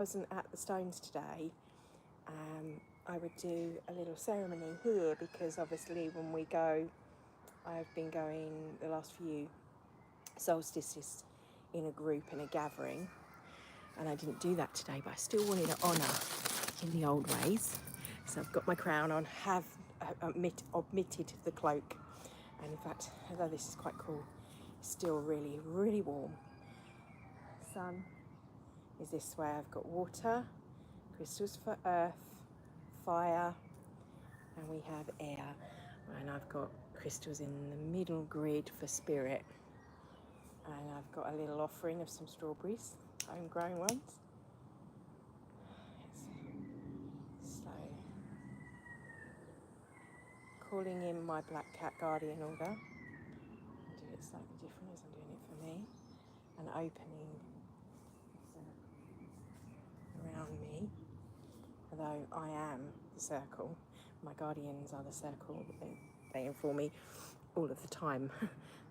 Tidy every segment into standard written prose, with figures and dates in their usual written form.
wasn't at the stones today, I would do a little ceremony here, because obviously when we go, I've been going the last few solstices in a group and a gathering, and I didn't do that today, but I still wanted to honour in the old ways. So I've got my crown on, have omitted the cloak, and in fact, although this is quite cool, it's still really, really warm. Sun is this way. I've got water, crystals for earth, fire, and we have air. And I've got crystals in the middle grid for spirit. And I've got a little offering of some strawberries, homegrown ones. So, calling in my black cat guardian order. I'll do it slightly different as I'm doing it for me. And opening around me. Although I am the circle, my guardians are the circle. They inform me all of the time.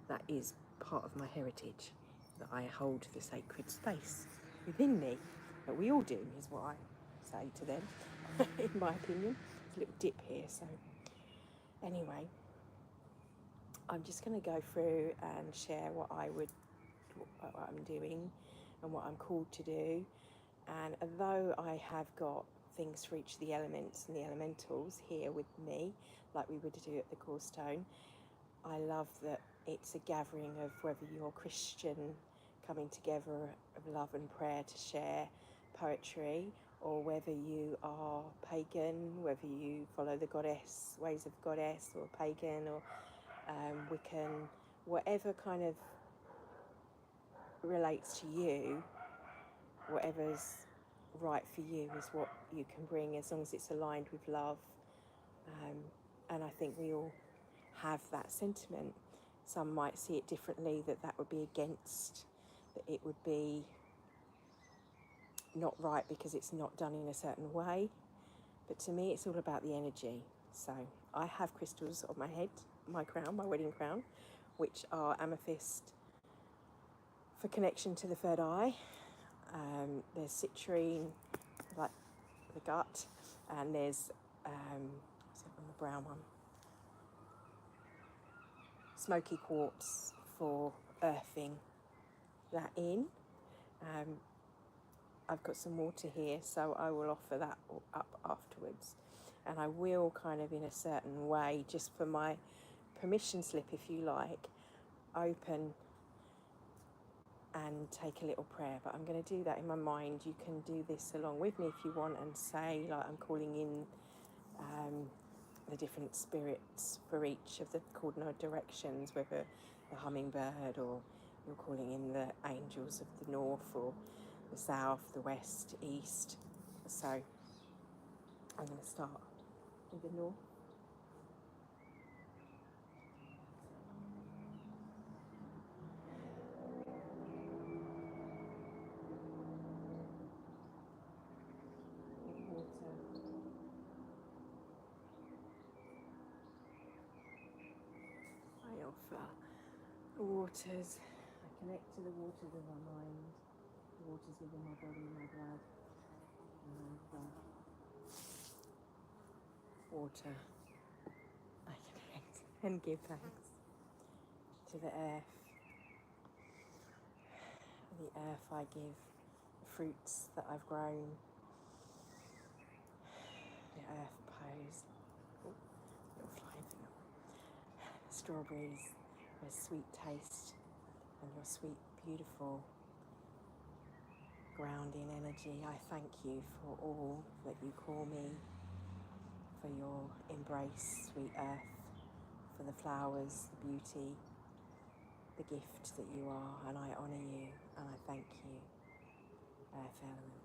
That is part of my heritage, that I hold the sacred space within me. But we all do, is what I say to them, in my opinion. There's a little dip here, so anyway, I'm just going to go through and share what I'm doing and what I'm called to do. And although I have got things for each of the elements and the elementals here with me, like we would do at the Cornerstone, I love that it's a gathering of whether you're Christian, coming together of love and prayer to share poetry, or whether you are pagan, whether you follow the goddess, ways of goddess, or pagan, or Wiccan, whatever kind of relates to you, whatever's right for you is what you can bring, as long as it's aligned with love. And I think we all have that sentiment. Some might see it differently, that would be against, that it would be not right because it's not done in a certain way. But to me, it's all about the energy. So I have crystals on my head, my crown, my wedding crown, which are amethyst for connection to the third eye. There's citrine, like the gut, and there's what's that one, the brown one, smoky quartz for earthing that in. I've got some water here, so I will offer that up afterwards, and I will kind of in a certain way, just for my permission slip, if you like, open and take a little prayer. But I'm going to do that in my mind. You can do this along with me if you want, and say, like, I'm calling in the different spirits for each of the cardinal directions, whether the hummingbird, or you're calling in the angels of the north, or the south, the west, east. So I'm going to start with the north. I offer the waters. I connect to the waters of my mind, the waters within my body, my blood, and water. I connect and give thanks to the earth. The earth I give the fruits that I've grown. The earth pose. Oh, little flying thing. Strawberries, their sweet taste, and your sweet, beautiful grounding energy. I thank you for all that you call me, for your embrace, sweet earth, for the flowers, the beauty, the gift that you are, and I honour you and I thank you, earth element.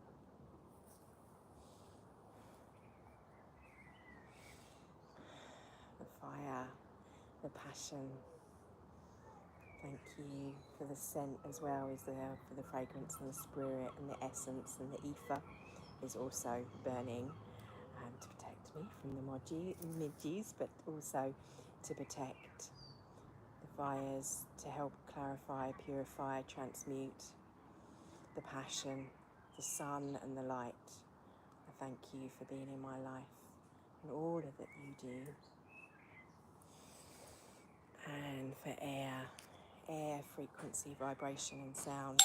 The fire, the passion. Thank you for the scent as well, is there, for the fragrance and the spirit and the essence, and the ether is also burning to protect me from the midges, but also to protect the fires, to help clarify, purify, transmute the passion, the sun and the light. I thank you for being in my life and all of that you do. And for air, frequency, vibration and sound.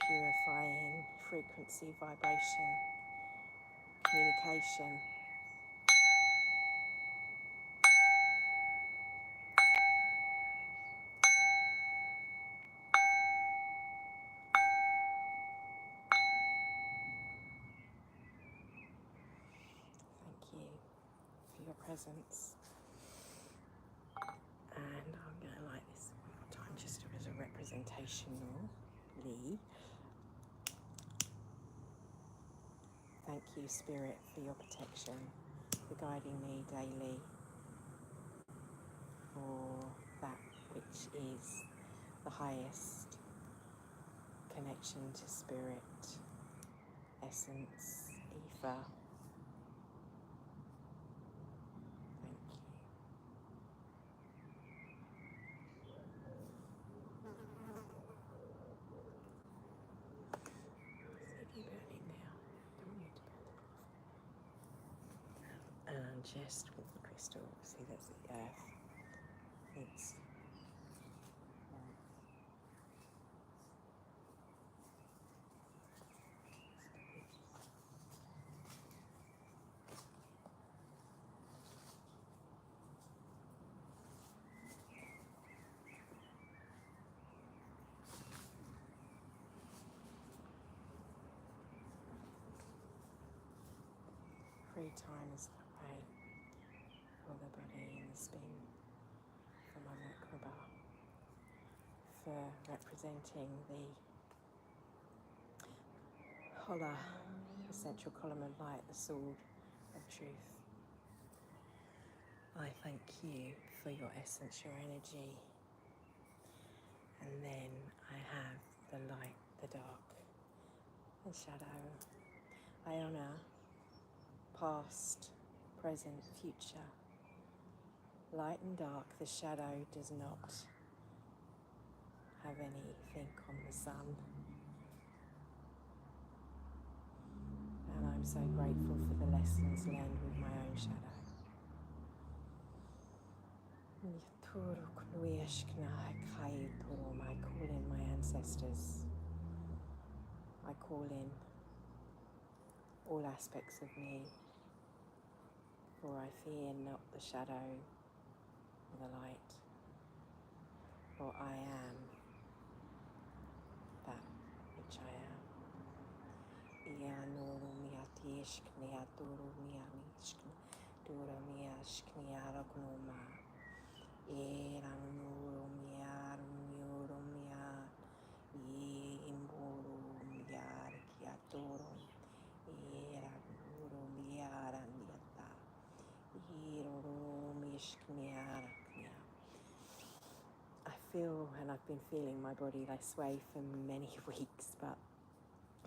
Purifying frequency, vibration, communication. Thank you for your presence. And I'm going to light this one more time just as a representationally. Thank you, Spirit, for your protection, for guiding me daily for that which is the highest connection to Spirit, essence, ether. Thank you. Is it burning now? Don't need to burn it off. And just with the crystal, see that's the earth. It's 3 times that way for the body and the spin for my Merkaba, for representing the Hola, the central column of light, the sword of truth. I thank you for your essence, your energy. And then I have the light, the dark, the shadow. I honour past, present, future. Light and dark, the shadow does not have anything on the sun. And I'm so grateful for the lessons learned with my own shadow. I call in my ancestors. I call in all aspects of me, for I fear not the shadow or the light, for I am that which I am. I feel, and I've been feeling my body like sway for many weeks, but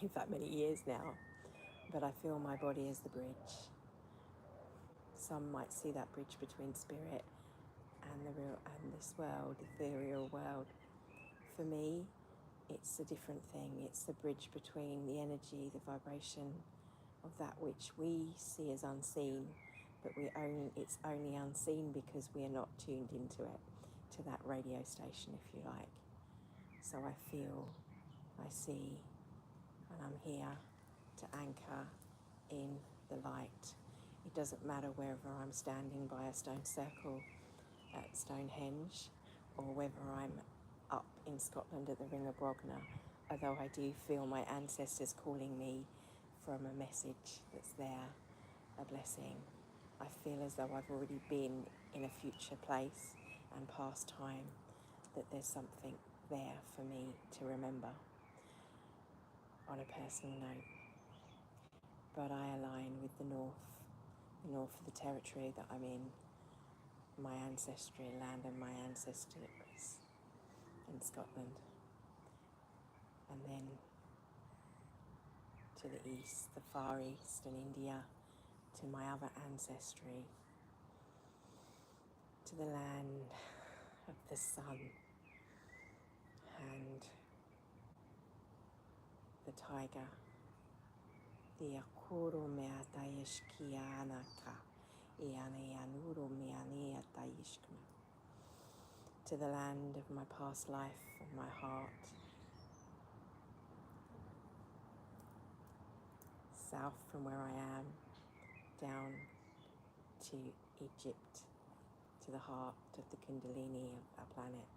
in fact many years now, but I feel my body as the bridge. Some might see that bridge between spirit and the real and this world, the ethereal world. For me, it's a different thing. It's the bridge between the energy, the vibration of that which we see as unseen, but it's only unseen because we are not tuned into it, to that radio station, if you like. So I feel, I see, and I'm here to anchor in the light. It doesn't matter whether I'm standing by a stone circle at Stonehenge or whether I'm up in Scotland at the Ring of Bognor, although I do feel my ancestors calling me from a message that's there, a blessing. I feel as though I've already been in a future place and past time, that there's something there for me to remember on a personal note. But I align with the north of the territory that I'm in, my ancestral land and my ancestors in Scotland. And then to the east, the Far East and India, to my other ancestry. to the land of the sun and the tiger, the Akuro mea Daishkianaka, Ianayanuro meanea Daishkma, to the land of my past life and my heart, south from where I am, down to Egypt, to the heart of the Kundalini of our planet,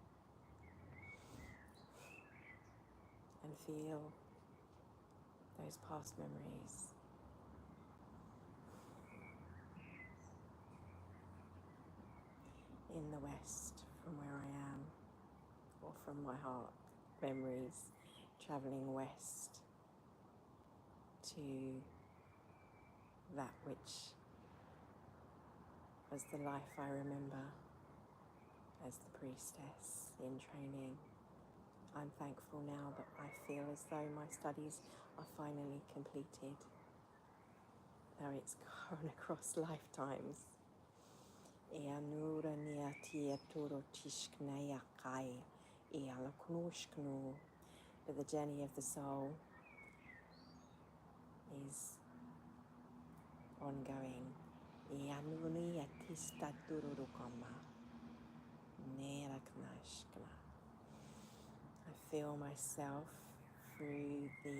and feel those past memories. In the west, from where I am, or from my heart, memories travelling west to that which was the life I remember as the priestess in training. I'm thankful now that I feel as though my studies are finally completed, though it's gone across lifetimes. But the journey of the soul is ongoing. I feel myself through the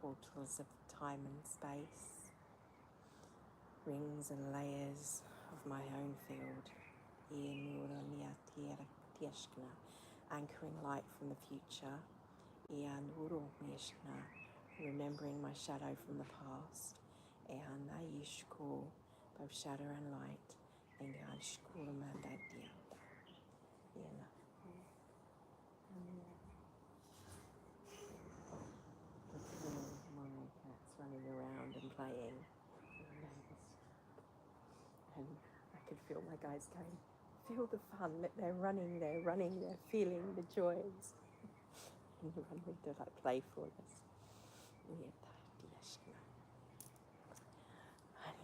portals of time and space, rings and layers of my own field, anchoring light from the future, remembering my shadow from the past, both shadow and light, my cats running around and playing, and I could feel my guys going, feel the fun, that they're running, they're feeling the joys, and run with the playfulness. And we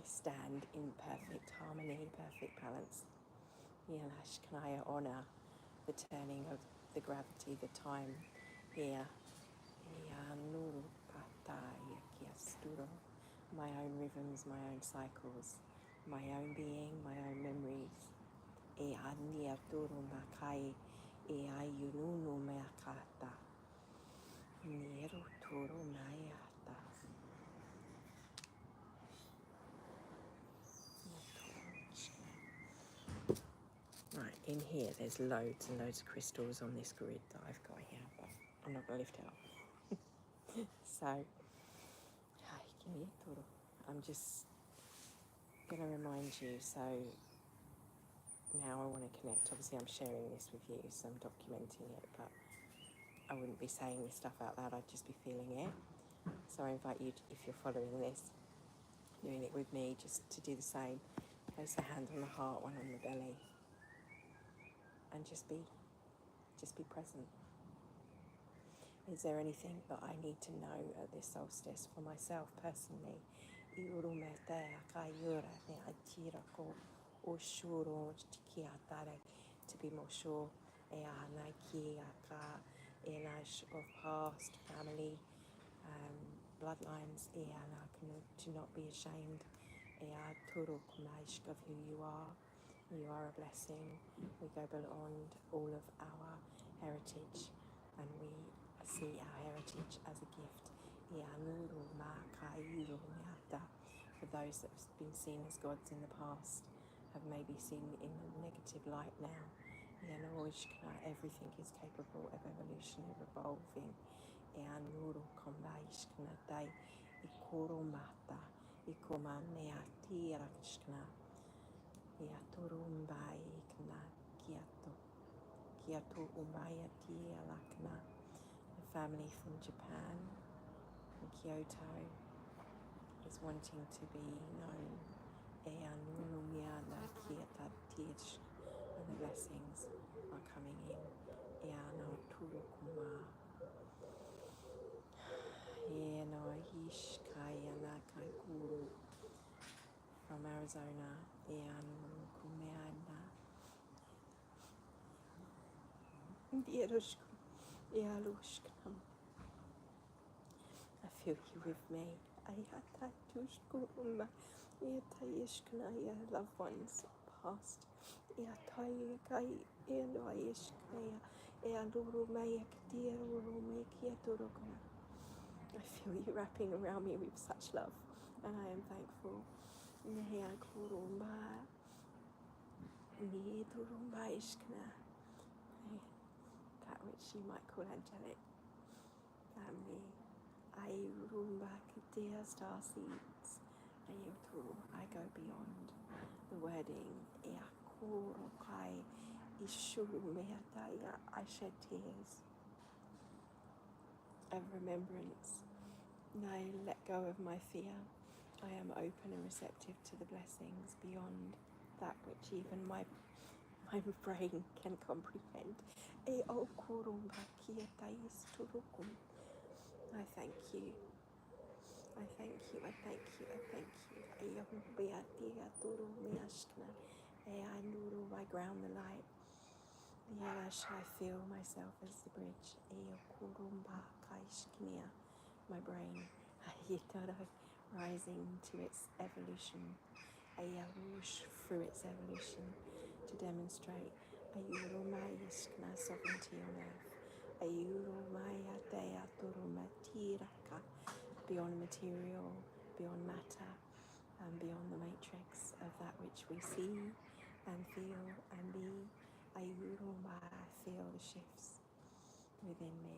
stand in perfect harmony, perfect balance. Can I honour the turning of the gravity, the time here. My own rhythms, my own cycles, my own being, my own memories. Right, in here there's loads and loads of crystals on this grid that I've got here, but I'm not going to lift it up. So, I'm just going to remind you, so now I want to connect. Obviously I'm sharing this with you, so I'm documenting it, but I wouldn't be saying this stuff out loud, I'd just be feeling it. So I invite you, if you're following this, doing it with me, just to do the same. Place the hand on the heart, one on the belly, and just be present. Is there anything that I need to know at this solstice for myself personally? To be more sure of past family bloodlines, to not be ashamed of who you are. You are a blessing. We go beyond all of our heritage, and we see our heritage as a gift. For those that have been seen as gods in the past, have maybe seen in a negative light now. Everything is capable of evolution, of evolving. The family from Japan, from Kyoto, is wanting to be known. And the blessings are coming in. From Arizona, Dierushkum, Yalushkam. I feel you with me. Ayata Tushkurumba, Yatayishkana, your loved ones past. Yatayakai, Eloishkaya, Ealurumaya, Kdirumaya, Turukuma. I feel you wrapping around me with such love, and I am thankful. Neha Kurumba, Nidurumba Ishkana, that which you might call angelic family. Ayurumba Kidia star seeds. Ayuturu, I go beyond the wording. Iakurokai Ishurumeataya, I shed tears of remembrance. I let go of my fear. I am open and receptive to the blessings beyond that which even my brain can comprehend. I thank you. I thank you. I thank you. I thank you. I ground the light. I feel myself as the bridge. My brain rising to its evolution. Through its evolution to demonstrate sovereignty on earth. Beyond material, beyond matter, and beyond the matrix of that which we see and feel and be. I feel the shifts within me.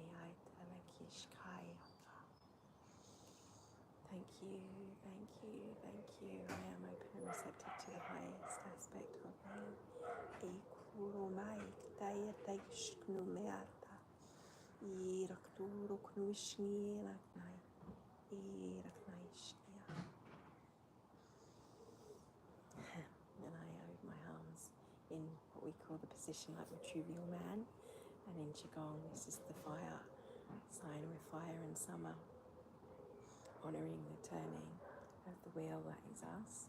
Thank you, thank you, thank you. I am open and receptive to the highest aspect of me. And I hold my arms in what we call the position like the trivial man. And in Qigong, this is the fire sign with fire and summer, honouring the turning of the wheel that is us.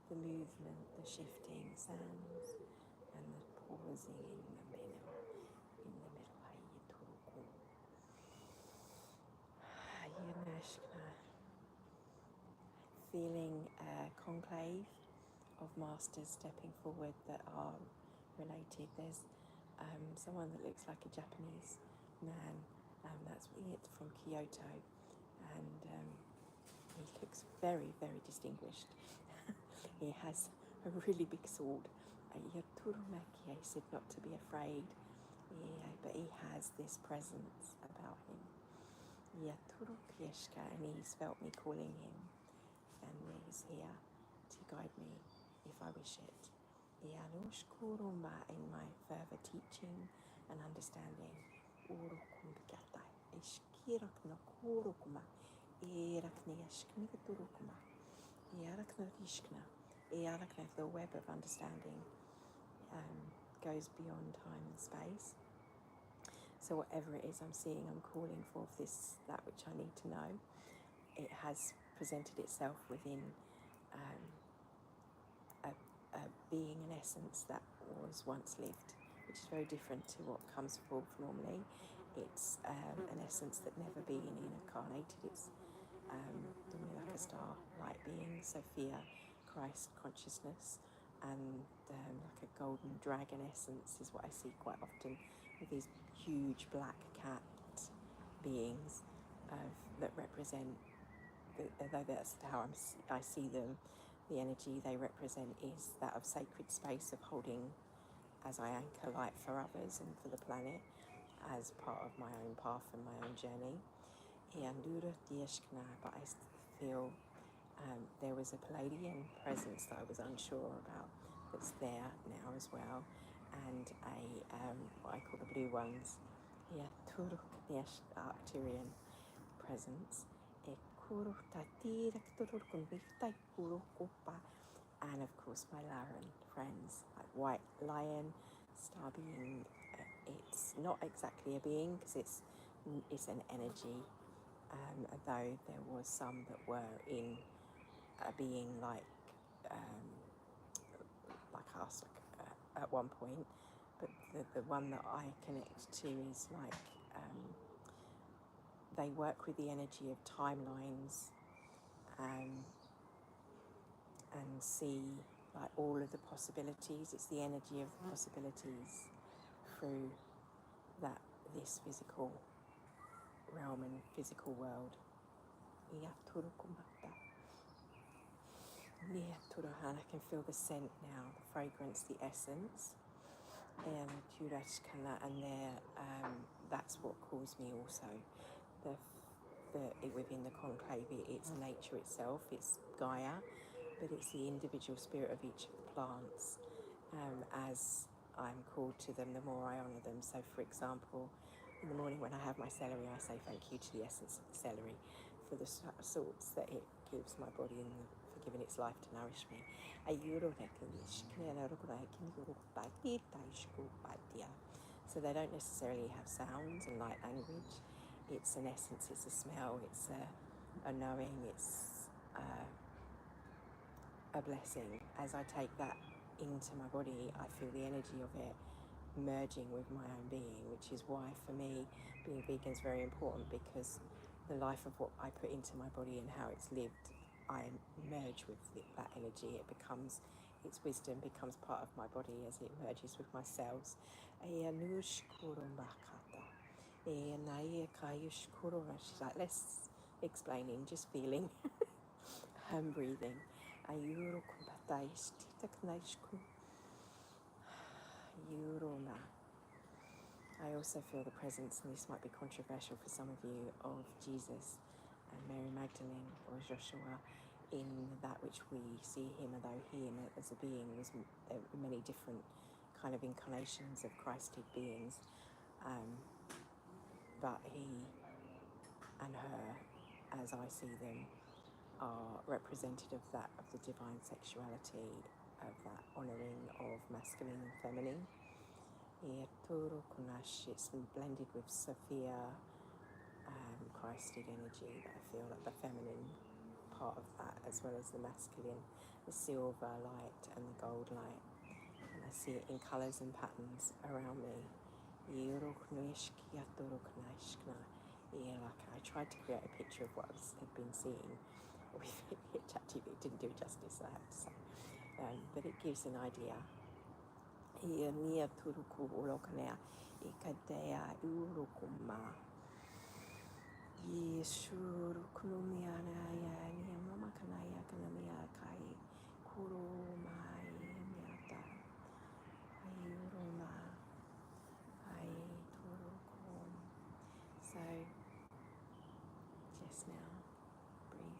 The movement, the shifting sands, and the pausing in the middle. Feeling a conclave of masters stepping forward that are related. There's someone that looks like a Japanese man, that's it, from Kyoto, and he looks very, very distinguished. He has a really big sword. Yaturumaki said not to be afraid, but he has this presence about him. Yaturukeshka, and he's felt me calling him, and he's here to guide me if I wish it. Yanushkurumba, in my further teaching and understanding. Urukumbikata, Ishkiraknakurukuma, Irakniashknigaturukuma, Yaraknarishkna, Yarakna, the web of understanding goes beyond time and space. So whatever it is I'm seeing, I'm calling forth that which I need to know. It has presented itself within a being, an essence that was once lived, which is very different to what comes forth normally. It's an essence that never been incarnated. It's normally like a star light being, Sophia, Christ consciousness, and like a golden dragon essence is what I see quite often with these huge black cat beings that represent, though that's how I see them, the energy they represent is that of sacred space, of holding as I anchor light for others and for the planet as part of my own path and my own journey. But I feel there was a Palladian presence that I was unsure about that's there now as well, and what I call the blue ones, Arcturian presence, and of course my Laren friends, like white lion, star being. It's not exactly a being because it's an energy, although there was some that were in a being like us at one point, but the one that I connect to is like they work with the energy of timelines and see like all of the possibilities. It's the energy of possibilities through this physical realm and physical world. And I can feel the scent now, the fragrance, the essence. And that's what calls me also. Within the conclave, it's nature itself, it's Gaia, but it's the individual spirit of each of the plants. As I'm called to them, the more I honour them. So, for example, in the morning when I have my celery, I say thank you to the essence of the celery for the salts that it gives my body and for giving its life to nourish me. So they don't necessarily have sounds and light language. It's an essence, it's a smell, it's a knowing, it's a blessing. As I take that into my body, I feel the energy of it merging with my own being, which is why for me being vegan is very important, because the life of what I put into my body and how it's lived, I merge with that energy. Its wisdom becomes part of my body as it merges with my cells. She's like, less explaining, just feeling and breathing. I also feel the presence, and this might be controversial for some of you, of Jesus and Mary Magdalene or Joshua in that which we see him, although he as a being was many different kind of incarnations of Christed beings, but he and her, as I see them, are representative of the divine sexuality, of that honouring of masculine and feminine. It's blended with Sophia, Christed energy, that I feel like the feminine part of that, as well as the masculine, the silver light and the gold light. And I see it in colours and patterns around me. I tried to create a picture of what I had been seeing with ChatGPT. It didn't do it justice, I have to say, but it gives an idea. So just now, breathe.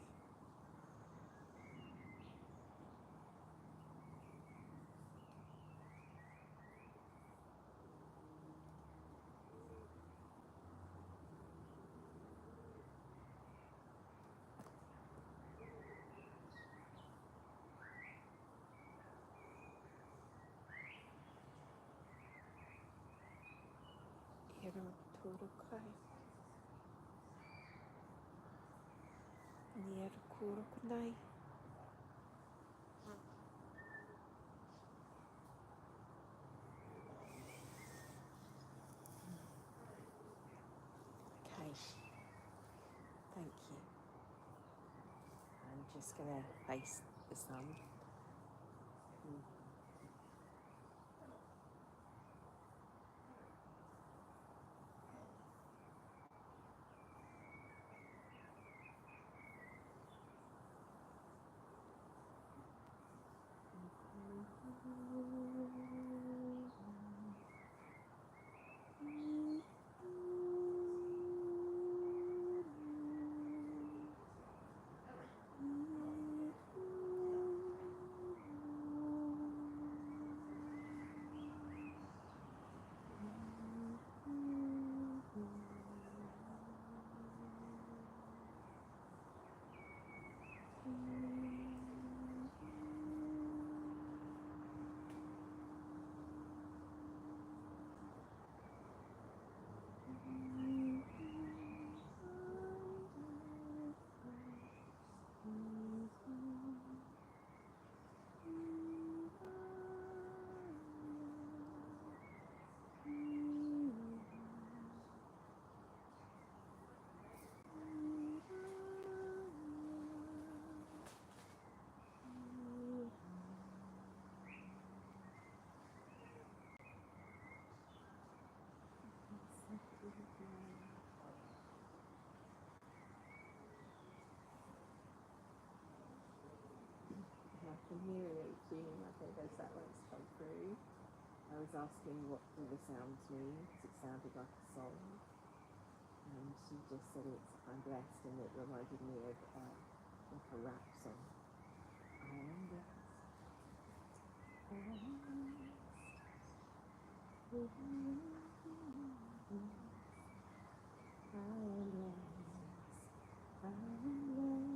Okay, thank you. I'm just going to face the sun. because that one's come through. I was asking what do the sounds mean because it sounded like a song, and she just said I'm blessed, and it reminded me of like a rap song. I am blessed. I am blessed. I am blessed. I am blessed.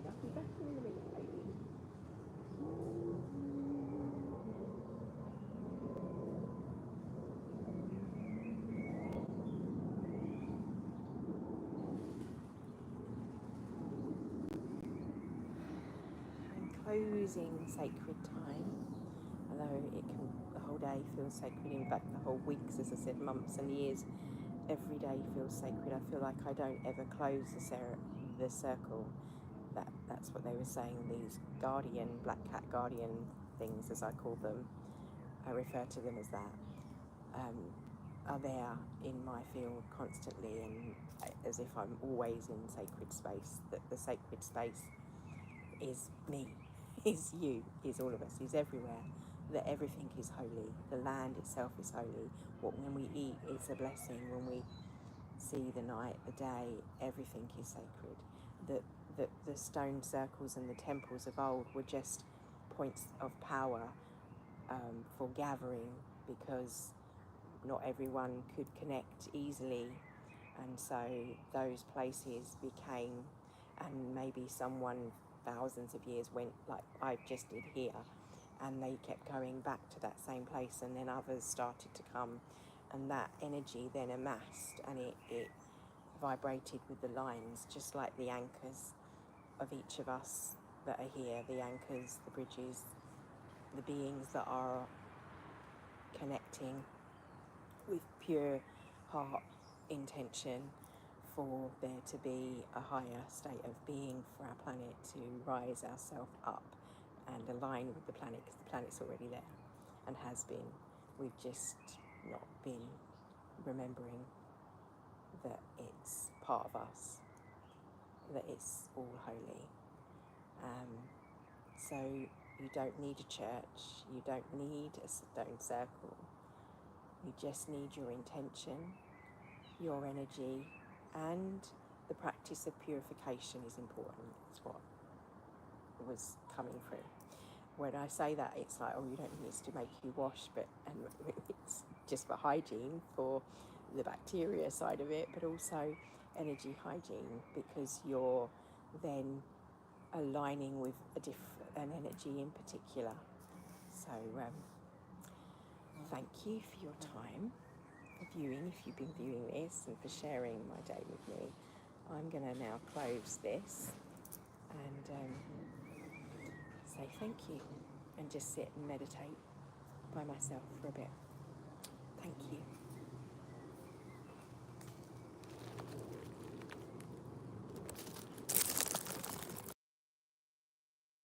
I'll be back in a minute, baby. I'm closing sacred time, although the whole day feels sacred. In fact, the whole weeks, as I said, months and years, every day feels sacred. I feel like I don't ever close the circle. That's what they were saying. These guardian, black cat guardian things, as I call them, I refer to them as that, are there in my field constantly, and as if I'm always in sacred space. That the sacred space is me, is you, is all of us, is everywhere. That everything is holy. The land itself is holy. When we eat, it's a blessing. When we see the night, the day, everything is sacred. That the stone circles and the temples of old were just points of power for gathering, because not everyone could connect easily, and so those places became, and maybe someone thousands of years went like I just did here, and they kept going back to that same place, and then others started to come, and that energy then amassed, and it vibrated with the lines, just like the anchors of each of us that are here, the anchors, the bridges, the beings that are connecting with pure heart intention for there to be a higher state of being for our planet, to rise ourselves up and align with the planet, because the planet's already there and has been. We've just not been remembering that it's part of us, that it's all holy. So you don't need a church, you don't need a stone circle, you just need your intention, your energy, and the practice of purification is important. It's what was coming through. When I say that, it's like, oh, you don't need it to make you wash, and it's just for hygiene, for the bacteria side of it, but also energy hygiene, because you're then aligning with an energy in particular. So thank you for your time, for viewing, if you've been viewing this, and for sharing my day with me. I'm going to now close this and say thank you, and just sit and meditate by myself for a bit. Thank you.